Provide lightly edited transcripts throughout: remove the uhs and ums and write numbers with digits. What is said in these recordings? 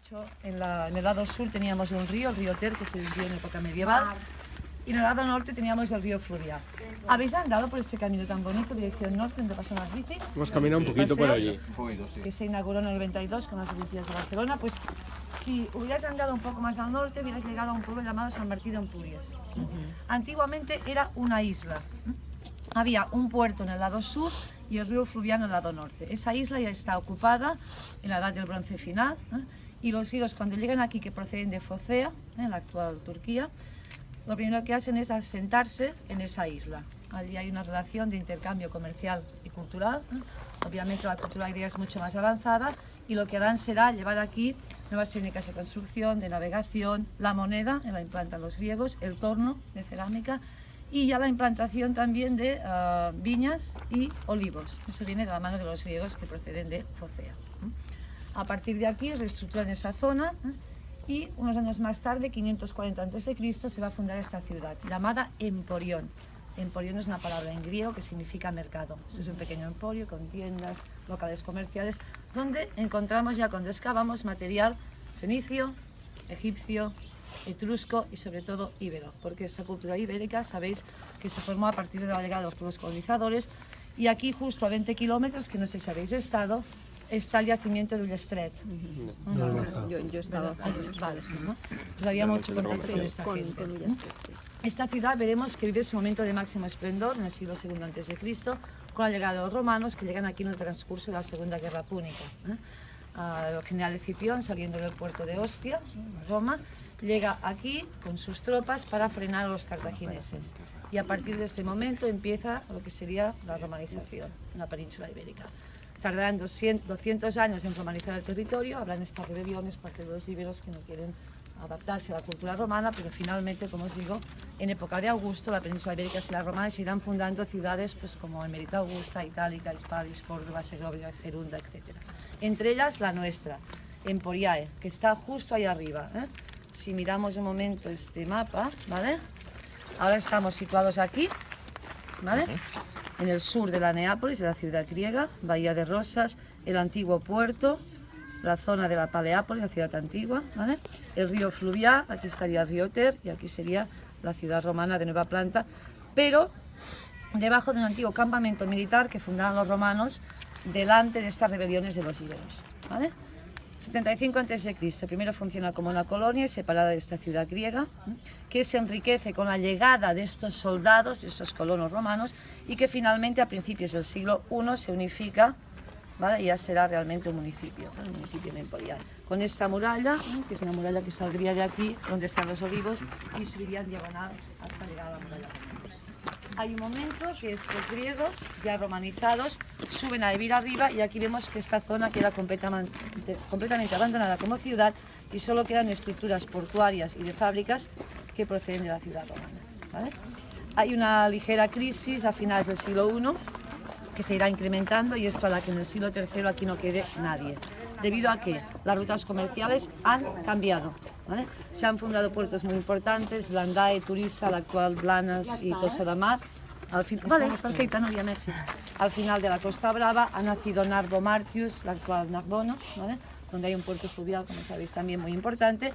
dicho, en el lado sur teníamos un río, el río Ter, que se vivió en época medieval, y en el lado norte teníamos el río Fluvià. ¿Habéis andado por este camino tan bonito, dirección norte, donde pasan las bicis? Hemos caminado un poquito por allí. Que se inauguró en el 92 con las Olimpiadas de Barcelona. Pues si hubieras andado un poco más al norte, hubieras llegado a un pueblo llamado San Martí de Empúries. Antiguamente era una isla. Había un puerto en el lado sur y el río Fluvià en el lado norte. Esa isla ya está ocupada en la edad del bronce final, y los griegos, cuando llegan aquí, que proceden de Focea, la actual Turquía, lo primero que hacen es asentarse en esa isla. Allí hay una relación de intercambio comercial y cultural. Obviamente la cultura griega es mucho más avanzada y lo que harán será llevar aquí nuevas técnicas de construcción, de navegación, la moneda, la implantan los griegos, el torno de cerámica y ya la implantación también de viñas y olivos. Eso viene de la mano de los griegos que proceden de Focea. A partir de aquí reestructuran esa zona y unos años más tarde, 540 a.C., se va a fundar esta ciudad llamada Emporión. Emporión es una palabra en griego que significa mercado. Esto es un pequeño emporio con tiendas, locales comerciales, donde encontramos ya cuando excavamos material fenicio, egipcio, etrusco y sobre todo íbero, porque esta cultura ibérica sabéis que se formó a partir de la llegada de los pueblos colonizadores, y aquí justo a 20 kilómetros, que no sé si habéis estado, está el yacimiento de Ullestret. Yo estaba. Vale, ¿no? Pues había mucho contacto con esta gente. Esta ciudad veremos que vive su momento de máximo esplendor en el siglo II a.C., con la llegada de los romanos, que llegan aquí en el transcurso de la Segunda Guerra Púnica. El general Escipión, saliendo del puerto de Ostia, Roma, llega aquí con sus tropas para frenar a los cartagineses. Y a partir de este momento empieza lo que sería la romanización en la península ibérica. Tardarán 200 años en romanizar el territorio, habrán estas rebeliones parte de los íberos que no quieren adaptarse a la cultura romana, pero finalmente, como os digo, en época de Augusto, la península ibérica será romana y se irán fundando ciudades pues, como Emerita Augusta, Itálica, Hispalis, Córdoba, Segovia, Gerunda, etc. Entre ellas la nuestra, Emporiae, que está justo ahí arriba. Si miramos un momento este mapa, ¿vale? Ahora estamos situados aquí, ¿vale? En el sur de la Neápolis, de la ciudad griega, Bahía de Rosas, el antiguo puerto, la zona de la Paleápolis, la ciudad antigua, ¿vale? El río Fluvià, aquí estaría el río Ter y aquí sería la ciudad romana de nueva planta, pero debajo de un antiguo campamento militar que fundaron los romanos delante de estas rebeliones de los íberos, ¿vale? 75 a.C., primero funciona como una colonia separada de esta ciudad griega, que se enriquece con la llegada de estos soldados, de estos colonos romanos, y que finalmente a principios del siglo I se unifica, ¿vale? Y ya será realmente un municipio, ¿no? El municipio de Emporiae. Con esta muralla, que es una muralla que saldría de aquí, donde están los olivos, y subiría en diagonal hasta llegar a la muralla. Hay un momento que estos griegos, ya romanizados, suben a vivir arriba y aquí vemos que esta zona queda completamente abandonada como ciudad y solo quedan estructuras portuarias y de fábricas que proceden de la ciudad romana, ¿vale? Hay una ligera crisis a finales del siglo I que se irá incrementando y es para que en el siglo III aquí no quede nadie, debido a que las rutas comerciales han cambiado, ¿vale? Se han fundado puertos muy importantes, Blandae, Turissa, la actual Blanes y Tossa de Mar. Vale, perfecta, Núria, merci. Al final de la Costa Brava ha nacido Narbo Martius, la actual Narbona, ¿vale? Donde hay un puerto fluvial, como sabéis, también muy importante.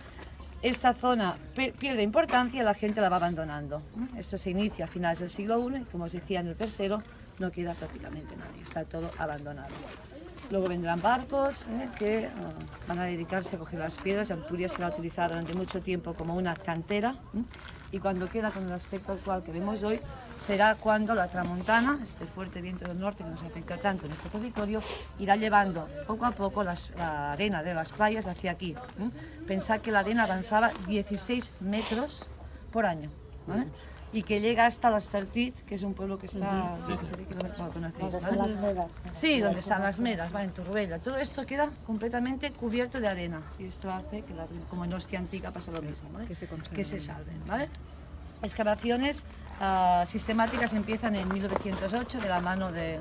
Esta zona pierde importancia y la gente la va abandonando. Esto se inicia a finales del siglo I y, como os decía, en el III no queda prácticamente nadie, está todo abandonado. Luego vendrán barcos que van a dedicarse a coger las piedras. Empúries se va a utilizar durante mucho tiempo como una cantera y cuando queda con el aspecto actual que vemos hoy será cuando la tramontana, este fuerte viento del norte que nos afecta tanto en este territorio, irá llevando poco a poco la arena de las playas hacia aquí. Pensad que la arena avanzaba 16 metros por año, ¿vale? Y que llega hasta las Tartit, que es un pueblo que está, no lo conocéis, ¿vale? Sí, donde están las medas, ¿vale? En Torroella. Todo esto queda completamente cubierto de arena y esto hace que, como en Ostia Antigua pasa lo mismo, ¿vale? Que se salven, ¿vale? Excavaciones sistemáticas empiezan en 1908 de la mano de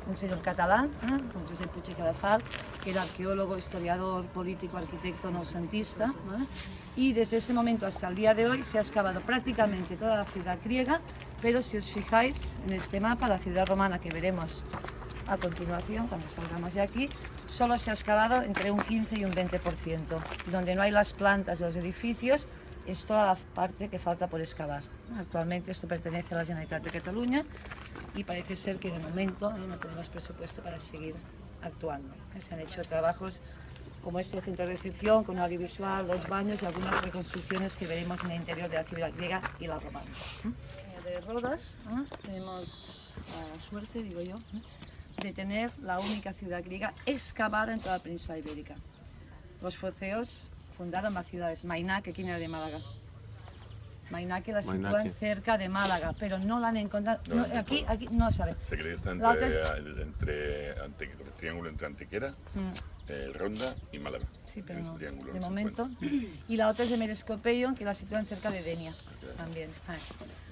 un señor catalán, con Josep Puig i Cadafal, que era arqueólogo, historiador, político, arquitecto noucentista, ¿vale? Y desde ese momento hasta el día de hoy se ha excavado prácticamente toda la ciudad griega, pero si os fijáis en este mapa, la ciudad romana que veremos a continuación, cuando salgamos de aquí, solo se ha excavado entre un 15 y un 20%. Donde no hay las plantas de los edificios, es toda la parte que falta por excavar. Actualmente esto pertenece a la Generalitat de Cataluña y parece ser que de momento no tenemos presupuesto para seguir actuando. Se han hecho trabajos como este centro de recepción, con audiovisual, los baños y algunas reconstrucciones que veremos en el interior de la ciudad griega y la romana. De Rodas, tenemos la suerte, digo yo, de tener la única ciudad griega excavada en toda la península ibérica. Los foceos fundaron las ciudades Mainake, ¿quién era de Málaga? Mainake la sitúan cerca de Málaga, pero no la han encontrado. No, aquí no sabe. Se cree que está el triángulo entre Antequera, Ronda y Málaga. Sí, pero no, de momento. Y la otra es de Merescopeion, que la sitúan cerca de Denia también.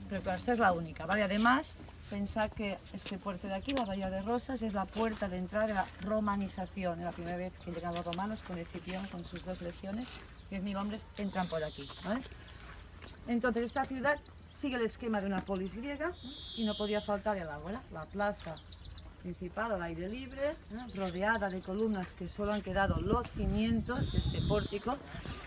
Pero claro, esta es la única, ¿vale? Además, pensad que este puerto de aquí, la Bahía de Rosas, es la puerta de entrada de la romanización. Es la primera vez que llegan los romanos con Escipión, con sus 2 legiones, 10.000 hombres, entran por aquí, ¿vale? Entonces, esta ciudad sigue el esquema de una polis griega y no podía faltar el ágora, la plaza principal al aire libre, rodeada de columnas que solo han quedado los cimientos de este pórtico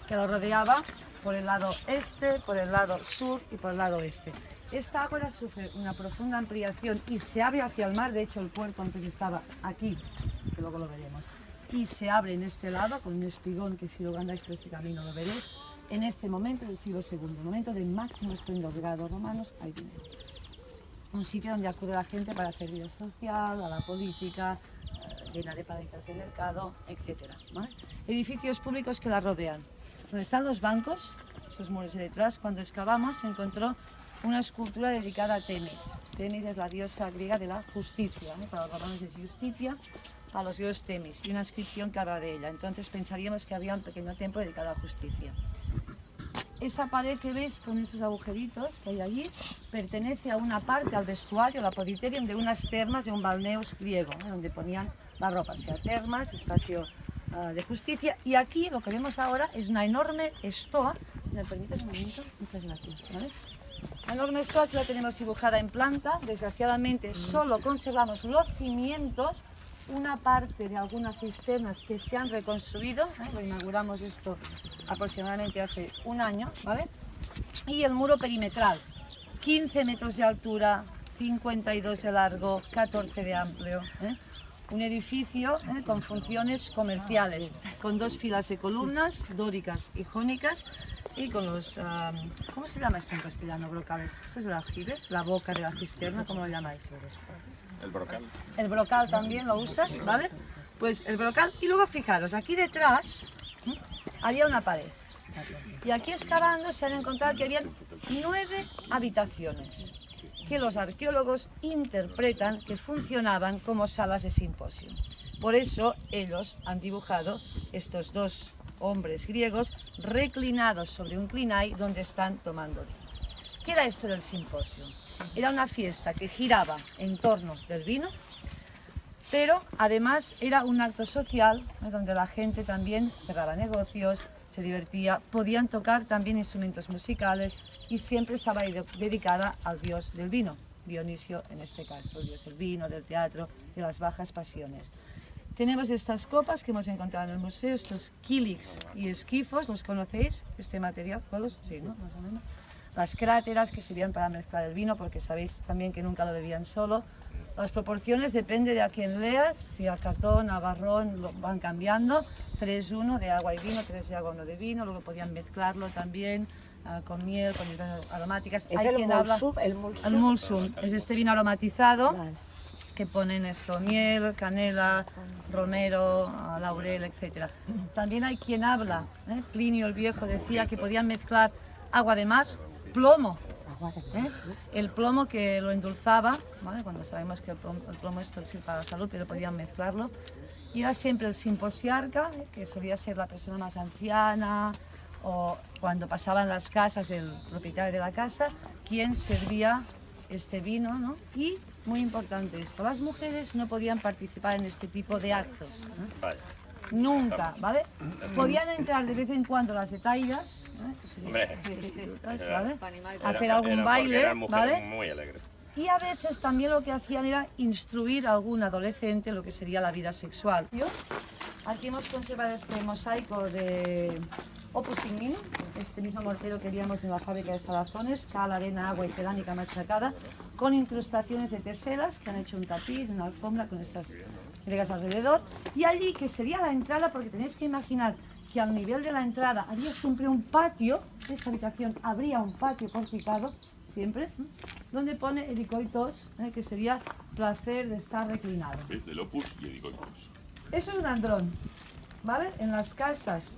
que lo rodeaba por el lado este, por el lado sur y por el lado oeste. Esta ágora sufre una profunda ampliación y se abre hacia el mar. De hecho, el puerto antes estaba aquí, que luego lo veremos, y se abre en este lado con un espigón que si lo andáis por este camino lo veréis. En este momento del siglo II, momento de máximo esplendor de los romanos, hay dinero. Un sitio donde acude la gente para hacer vida social, a la política, llena de paletas de mercado, etc. ¿Vale? Edificios públicos que la rodean. Donde están los bancos, esos muros de detrás, cuando excavamos se encontró una escultura dedicada a Temis. Temis es la diosa griega de la justicia, ¿no? Para los romanos es Justitia, para los griegos Temis, y una inscripción que habla de ella. Entonces pensaríamos que había un pequeño templo dedicado a la justicia. Esa pared que veis con esos agujeritos que hay allí pertenece a una parte, al vestuario, al apodyterium de unas termas de un balneus griego, donde ponían la ropa, o sea, termas, espacio de justicia. Y aquí lo que vemos ahora es una enorme estoa. ¿Me permites un momento? Muchas gracias. ¿Vale? La enorme estoa que la tenemos dibujada en planta. Desgraciadamente solo conservamos los cimientos, una parte de algunas cisternas que se han reconstruido, lo inauguramos esto aproximadamente hace un año, ¿vale? Y el muro perimetral, 15 metros de altura, 52 de largo, 14 de amplio, un edificio con funciones comerciales, con 2 filas de columnas dóricas y jónicas y con los, ¿cómo se llama esto en castellano, brocales? ¿Esto es el aljibe? La boca de la cisterna, ¿cómo lo llamáis? El brocal. El brocal también lo usas, ¿vale? Pues el brocal, y luego fijaros, aquí detrás había una pared. Y aquí excavando se han encontrado que habían 9 habitaciones que los arqueólogos interpretan que funcionaban como salas de simposio. Por eso ellos han dibujado estos 2 hombres griegos reclinados sobre un clinay donde están tomando vino. ¿Qué era esto del simposio? Era una fiesta que giraba en torno del vino, pero además era un acto social donde la gente también cerraba negocios, se divertía, podían tocar también instrumentos musicales y siempre estaba dedicada al dios del vino, Dionisio en este caso, el dios del vino, del teatro, de las bajas pasiones. Tenemos estas copas que hemos encontrado en el museo, estos kílix y esquifos, ¿los conocéis? Este material, ¿todos? Sí, ¿no? Más o menos. Las cráteras que servían para mezclar el vino, porque sabéis también que nunca lo bebían solo. Las proporciones depende de a quién leas, si a cartón, a barrón, lo van cambiando. 3-1 de agua y vino, 3 de agua, 1 de vino, luego podían mezclarlo también con miel, con hierbas aromáticas. ¿Es el mulsum? El mulsum es este vino aromatizado, Vale. que ponen esto, miel, canela, romero, laurel, etc. También hay quien habla, Plinio el Viejo decía que podían mezclar agua de mar, plomo, el plomo que lo endulzaba, ¿vale? Cuando sabemos que el plomo es tóxico para la salud, pero podían mezclarlo. Y era siempre el simposiarca, que solía ser la persona más anciana, o cuando pasaban las casas, el propietario de la casa, quien servía este vino, ¿no? Y, muy importante esto, las mujeres no podían participar en este tipo de actos, ¿no? Nunca, ¿vale? Podían entrar de vez en cuando las detallas, ¿vale? ¿Vale? Hacer algún baile, ¿vale? Muy alegre. Y a veces también lo que hacían era instruir a algún adolescente en lo que sería la vida sexual. Aquí hemos conservado este mosaico de Opus Signinum, este mismo mortero que veíamos en la fábrica de Salazones, cal, arena, agua y cerámica machacada, con incrustaciones de teselas que han hecho un tapiz, una alfombra con estas gregas alrededor. Y allí, que sería la entrada, porque tenéis que imaginar que al nivel de la entrada había siempre un patio, de esta habitación habría un patio porticado, siempre, donde pone Edicoitos, que sería placer de estar reclinado. Es del Opus y Edicoitos. Eso es un andrón, ¿vale? En las casas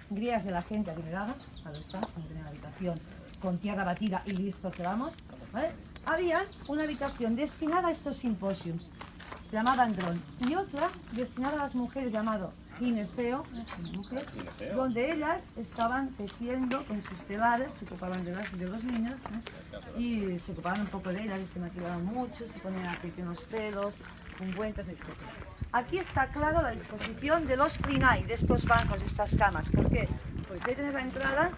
griegas de la gente adinerada, claro está, si no tenía la habitación con tierra batida y listo, quedamos, ¿vale? Había una habitación destinada a estos simposiums, llamada andrón, y otra destinada a las mujeres, llamado gineceo, donde ellas estaban tejiendo con sus telares, se ocupaban de los niños, y se ocupaban un poco de ellas y se maquillaban mucho, se ponían aceite en los pelos, ungüentos, etc. Aquí está claro la disposición de los crinai, de estos bancos, de estas camas. ¿Por qué? Pues ahí tenéis la entrada,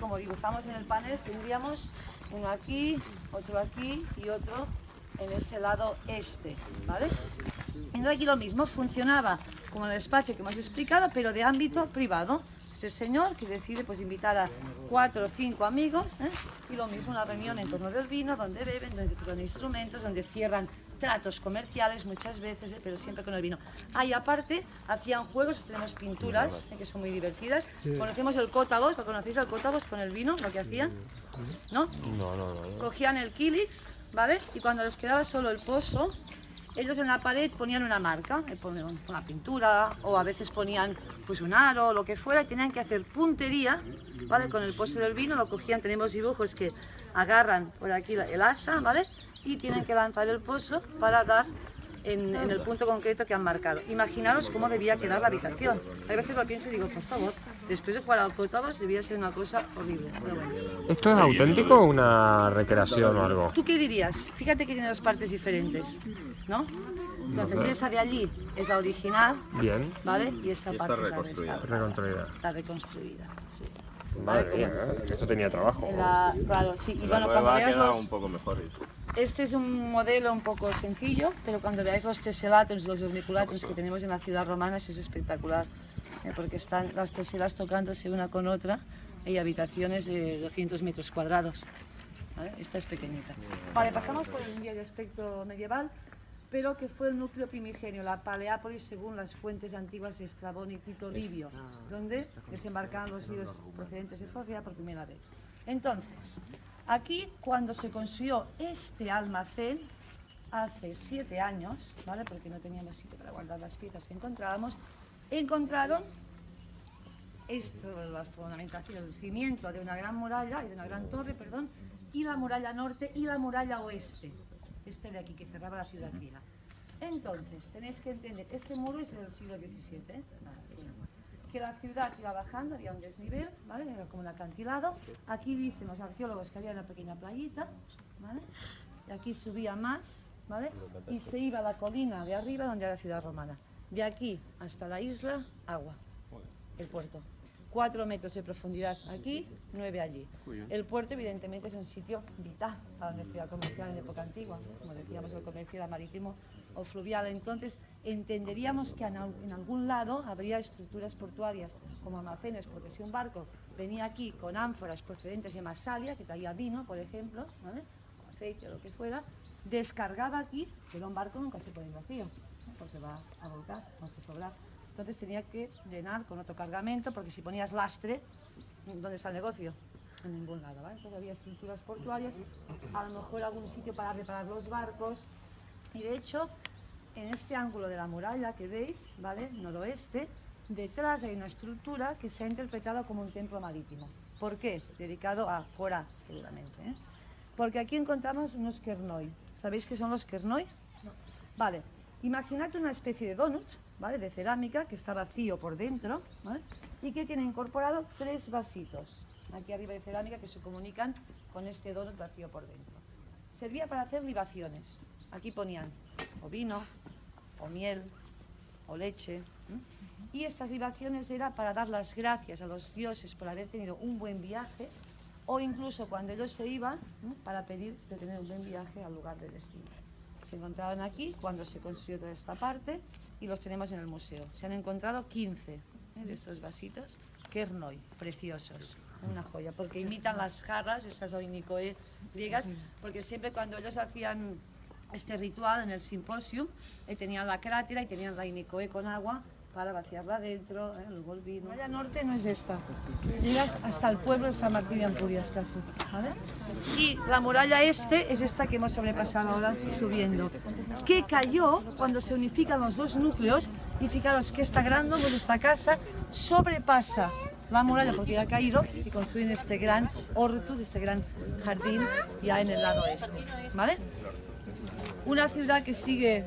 como dibujamos en el panel, tendríamos uno aquí, otro aquí y otro en ese lado este, ¿vale? Entonces aquí lo mismo, funcionaba como el espacio que hemos explicado, pero de ámbito privado. Este señor que decide pues invitar a 4 o 5 amigos, y lo mismo una reunión en torno del vino, donde beben, donde tocan instrumentos, donde cierran tratos comerciales muchas veces, pero siempre con el vino. Y aparte hacían juegos, tenemos pinturas que son muy divertidas. Sí. Conocemos el cótagos, ¿lo conocéis el cótagos con el vino? Lo que hacían, ¿no? No. Cogían el quilix, ¿vale? Y cuando les quedaba solo el pozo, ellos en la pared ponían una marca, ponían una pintura, o a veces ponían pues un aro o lo que fuera, y tenían que hacer puntería, ¿vale? Con el pozo del vino, lo cogían, tenemos dibujos que agarran por aquí el asa, ¿vale? Y tienen que lanzar el pozo para dar en el punto concreto que han marcado. Imaginaros cómo debía quedar la habitación. A veces lo pienso y digo, por favor, después de jugar al cótagos debía ser una cosa horrible. Pero bueno. ¿Esto es auténtico o una recreación o algo? ¿Tú qué dirías? Fíjate que tiene dos partes diferentes, ¿no? Entonces esa de allí es la original, bien, ¿vale? Y esa parte es la reconstruida. La reconstruida, sí. Madre mía, esto tenía trabajo. Claro, sí. Y bueno, cuando veas un poco mejor. Este es un modelo un poco sencillo, pero cuando veáis los teselatos y los vermiculatos que tenemos en la ciudad romana, eso es espectacular, porque están las teselas tocándose una con otra, hay habitaciones de 200 metros cuadrados. ¿Vale? Esta es pequeñita. Vale, pasamos por el de aspecto medieval, pero que fue el núcleo primigenio, la Paleápolis según las fuentes antiguas de Estrabón y Tito Livio, donde desembarcaban los ríos procedentes de Focia por primera vez. Entonces, aquí cuando se construyó este almacén, hace 7 años, ¿vale? Porque no teníamos sitio para guardar las piezas que encontrábamos, encontraron esto, la fundamentación, el cimiento de una gran muralla, de una gran torre, perdón, y la muralla norte y la muralla oeste, este de aquí que cerraba la ciudad griega. Entonces, tenéis que entender, este muro es del siglo XVII, que la ciudad iba bajando, había un desnivel, ¿vale? Era como un acantilado. Aquí dicen los arqueólogos que había una pequeña playita, ¿vale? Y aquí subía más, ¿vale? Y se iba a la colina de arriba donde era la ciudad romana. De aquí hasta la isla, agua, el puerto. 4 metros de profundidad aquí, 9 allí. El puerto evidentemente es un sitio vital para una ciudad comercial en época antigua, como decíamos, el comercio era marítimo o fluvial. Entonces entenderíamos que en algún lado habría estructuras portuarias como almacenes, porque si un barco venía aquí con ánforas procedentes de Masalia, que traía vino, por ejemplo, ¿vale? Aceite o lo que fuera, descargaba aquí, pero un barco nunca se puede ir vacío, ¿no? Porque va a volcar, va a sobrar. Entonces tenía que llenar con otro cargamento, porque si ponías lastre, ¿dónde está el negocio? En ningún lado, ¿vale? Entonces había estructuras portuarias, a lo mejor algún sitio para reparar los barcos. Y de hecho, en este ángulo de la muralla que veis, ¿vale? Noroeste, detrás hay una estructura que se ha interpretado como un templo marítimo. ¿Por qué? Dedicado a Cora, seguramente, ¿eh? Porque aquí encontramos unos kernoi. ¿Sabéis qué son los kernoi? No. Vale, imaginad una especie de donut, ¿vale? De cerámica que está vacío por dentro, ¿vale? Y que tiene incorporado 3 vasitos aquí arriba de cerámica que se comunican con este donut vacío por dentro. Servía para hacer libaciones. Aquí ponían o vino, o miel, o leche, ¿eh? Y estas libaciones era para dar las gracias a los dioses por haber tenido un buen viaje, o incluso cuando ellos se iban, ¿no?, para pedir de tener un buen viaje al lugar de destino. Se encontraban aquí cuando se construyó toda esta parte y los tenemos en el museo. Se han encontrado 15 de estos vasitos Kernoi, preciosos, una joya, porque imitan las jarras, estas oinikoe griegas, porque siempre cuando ellos hacían este ritual en el simposium, tenían la crátera y tenían la oinikoe con agua para vaciarla adentro, luego el vino. La muralla norte no es esta, llegas hasta el pueblo de San Martín de Ampurias casi, ¿vale? Y la muralla este es esta que hemos sobrepasado ahora subiendo, que cayó cuando se unifican los dos núcleos, y fijaros que esta gran domus, esta casa, sobrepasa la muralla porque ya ha caído y construyen este gran hortus, este gran jardín ya en el lado este, ¿vale? Una ciudad que sigue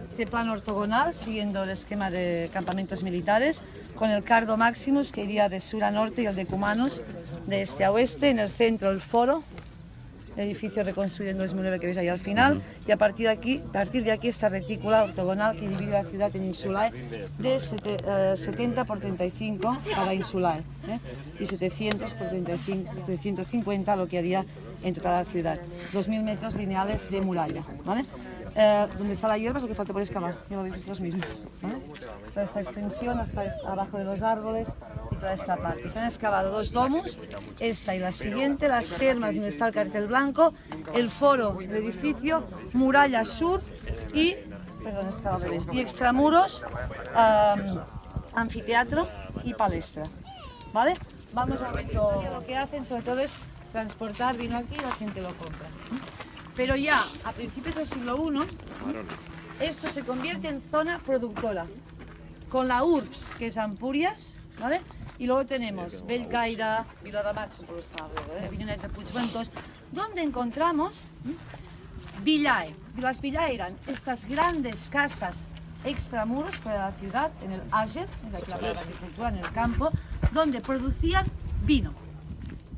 este plano ortogonal, siguiendo el esquema de campamentos militares, con el Cardo Maximus, que iría de sur a norte, y el Decumanus, de este a oeste. En el centro, el foro, el edificio reconstruido en 2009 que veis ahí al final, y a partir de aquí esta retícula ortogonal que divide la ciudad en insulae de 70 por 35 cada insulae, y 700 por 35, 350 lo que haría en toda la ciudad. 2.000 metros lineales de muralla, ¿vale? Donde está la hierba es lo que falta por excavar, ya lo veis vosotros mismos, ¿vale? Toda esta extensión hasta abajo de los árboles y toda esta parte. Se han excavado 2 domus, esta y la siguiente, las termas donde está el cartel blanco, el foro del edificio, muralla sur y, perdón, estaba al revés, y extramuros, anfiteatro y palestra, ¿vale? Vamos a ver lo que hacen, sobre todo es transportar vino aquí y la gente lo compra. Pero ya a principios del siglo I, esto se convierte en zona productora, con la URBS, que es Ampurias, ¿vale? Y luego tenemos Bellcaire, Viladamat, Avinyonet de Puigventós, donde encontramos villae. Las villae eran estas grandes casas extramuros fuera de la ciudad, en el Àger, en la agricultura, en el campo, donde producían vino,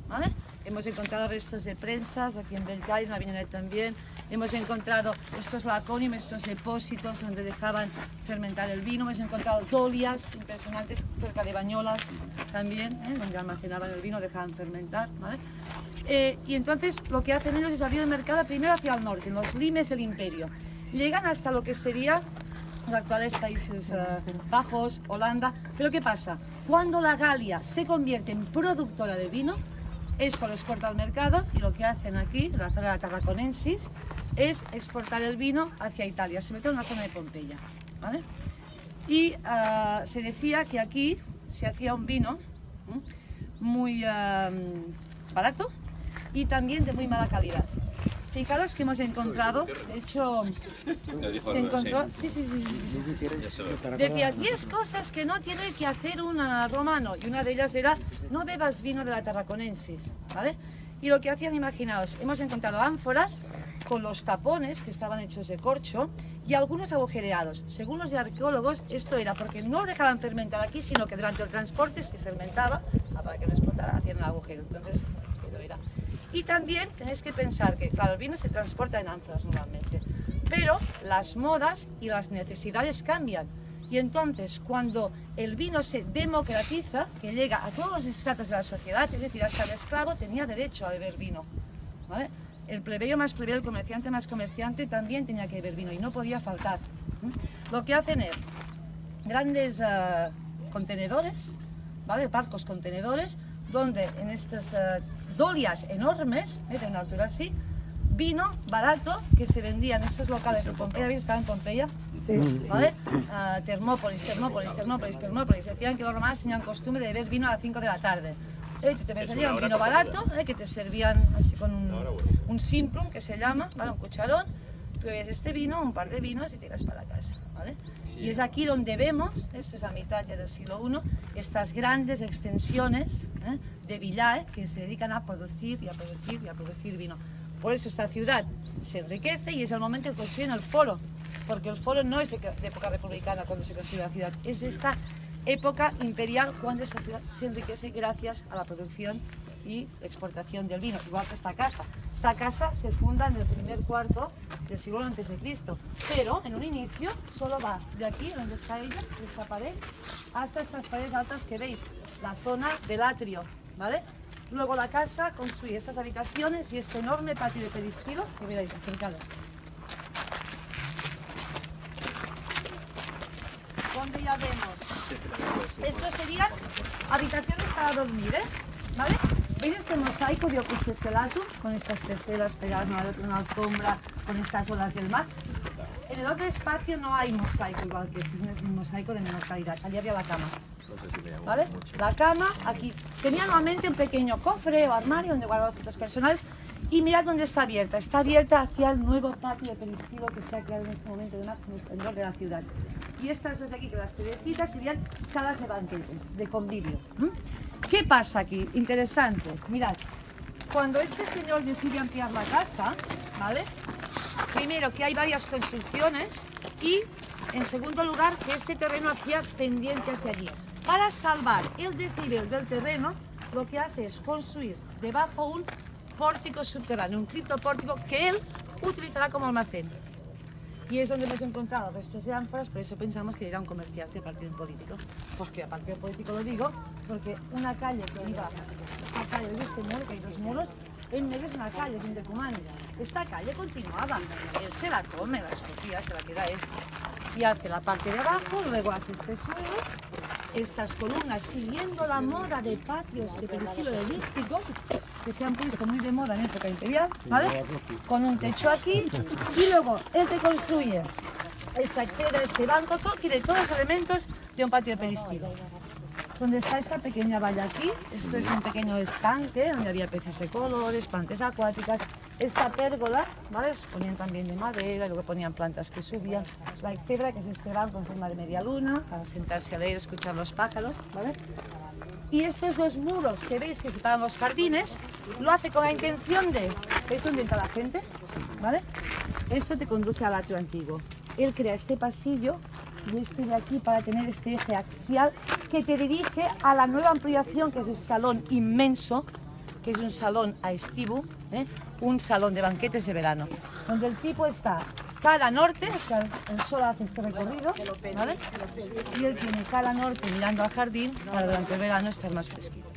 ¿vale? Hemos encontrado restos de prensas aquí en Bellcaire, en Avinyonet también. Hemos encontrado estos laconium, estos depósitos donde dejaban fermentar el vino. Hemos encontrado dolias impresionantes cerca de Bañolas también, donde almacenaban el vino, dejaban fermentar, ¿vale? Y entonces lo que hacen ellos es abrir el mercado primero hacia el norte, en los limes del imperio. Llegan hasta lo que sería los actuales Países Bajos, Holanda. Pero ¿qué pasa? Cuando la Galia se convierte en productora de vino, esto lo exporta al mercado y lo que hacen aquí, en la zona de la Tarraconensis, es exportar el vino hacia Italia, sobre todo en la zona de Pompeya, ¿vale? Y se decía que aquí se hacía un vino muy barato y también de muy mala calidad. Fijaros que hemos encontrado, de hecho, se encontró, sí. Decía 10 cosas que no tiene que hacer un romano, y una de ellas era no bebas vino de la Tarraconensis, ¿vale? Y lo que hacían, imaginaos, hemos encontrado ánforas con los tapones que estaban hechos de corcho y algunos agujereados. Según los arqueólogos, esto era porque no lo dejaban fermentar aquí, sino que durante el transporte se fermentaba, para que no explotara, hacían un agujero. Entonces, eso era. Y también tenéis que pensar que, claro, el vino se transporta en ánforas normalmente, pero las modas y las necesidades cambian. Y entonces, cuando el vino se democratiza, que llega a todos los estratos de la sociedad, es decir, hasta el esclavo tenía derecho a beber vino, ¿vale? El plebeyo más plebeyo, el comerciante más comerciante también tenía que beber vino y no podía faltar. Lo que hacen es grandes contenedores, ¿vale? Barcos contenedores, donde en estas dolias enormes, de una altura así, vino barato que se vendía en estos locales de Pompeya. ¿Habéis estado en Pompeya? Sí. ¿Vale? Termópolis. Decían que los romanos tenían costumbre de beber vino a las 5 de la tarde. Te salía un vino barato, que te servían así con un simplum, que se llama, ¿vale? Un cucharón. Tú bebías este vino, un par de vinos y te ibas para casa, ¿vale? Y es aquí donde vemos, esto es a mitad ya del siglo I, estas grandes extensiones de villae que se dedican a producir y a producir y a producir vino. Por eso esta ciudad se enriquece y es el momento de construir el foro, porque el foro no es de época republicana cuando se construye la ciudad, es esta época imperial cuando esta ciudad se enriquece gracias a la producción y exportación del vino, igual que esta casa. Esta casa se funda en el primer cuarto del siglo a.C., pero en un inicio solo va de aquí, donde está ella, de esta pared, hasta estas paredes altas que veis, la zona del atrio, ¿vale? Luego la casa construye estas habitaciones y este enorme patio de peristilo, que veréis, acercado. Donde ya vemos. Estos serían habitaciones para dormir, ¿eh? ¿Vale? ¿Veis este mosaico de Opus Tesselatum? Con estas teselas pegadas una a la otra, una alfombra, con estas olas del mar. En el otro espacio no hay mosaico igual que este, es un mosaico de menor calidad. Allí había la cama. ¿Vale? La cama, aquí. Tenía nuevamente un pequeño cofre o armario donde guardaba objetos personales. Y mirad dónde está abierta. Está abierta hacia el nuevo patio de peristilo que se ha creado en este momento de máximo esplendor de la ciudad. Y estas dos de aquí, que las piedrecitas, serían salas de banquetes, de convivio. ¿Qué pasa aquí? Interesante. Mirad, cuando este señor decide ampliar la casa, ¿vale? Primero, que hay varias construcciones y, en segundo lugar, que este terreno hacía pendiente hacia allí. Para salvar el desnivel del terreno, lo que hace es construir debajo un pórtico subterráneo, un criptopórtico que él utilizará como almacén. Y es donde hemos encontrado restos de ánforas, por eso pensamos que era un comerciante de partido político. Porque a partido político lo digo, porque una calle que iba a calle de este muro, que hay dos muros, en medio es una calle, es un Decumán. Esta calle continuaba, él se la come, la escogía, se la queda él. Y hace la parte de abajo, luego hace este suelo, estas columnas, siguiendo la moda de patios de estilo de dísticos, que se han puesto muy de moda en época imperial, ¿vale? Con un techo aquí, y luego él te construye esta acera, este banco, todo, tiene todos los elementos de un patio de peristilo. Donde está esa pequeña valla aquí, esto es un pequeño estanque donde había peces de colores, plantas acuáticas. Esta pérgola, ¿vale? Se ponían también de madera, luego ponían plantas que subían. La excebra, que es este banco en forma de media luna, para sentarse a leer, escuchar los pájaros, ¿vale? Y estos dos muros que veis que separan los jardines, lo hace con la intención de... ¿Veis dónde entra la gente? ¿Vale? Esto te conduce al atrio antiguo. Él crea este pasillo y este de aquí para tener este eje axial que te dirige a la nueva ampliación, que es el salón inmenso, que es un salón a estivo, un salón de banquetes de verano, donde el tipo está cara norte, o sea, el sol hace este recorrido, ¿vale? Y él tiene cara norte mirando al jardín para durante el verano estar más fresquito.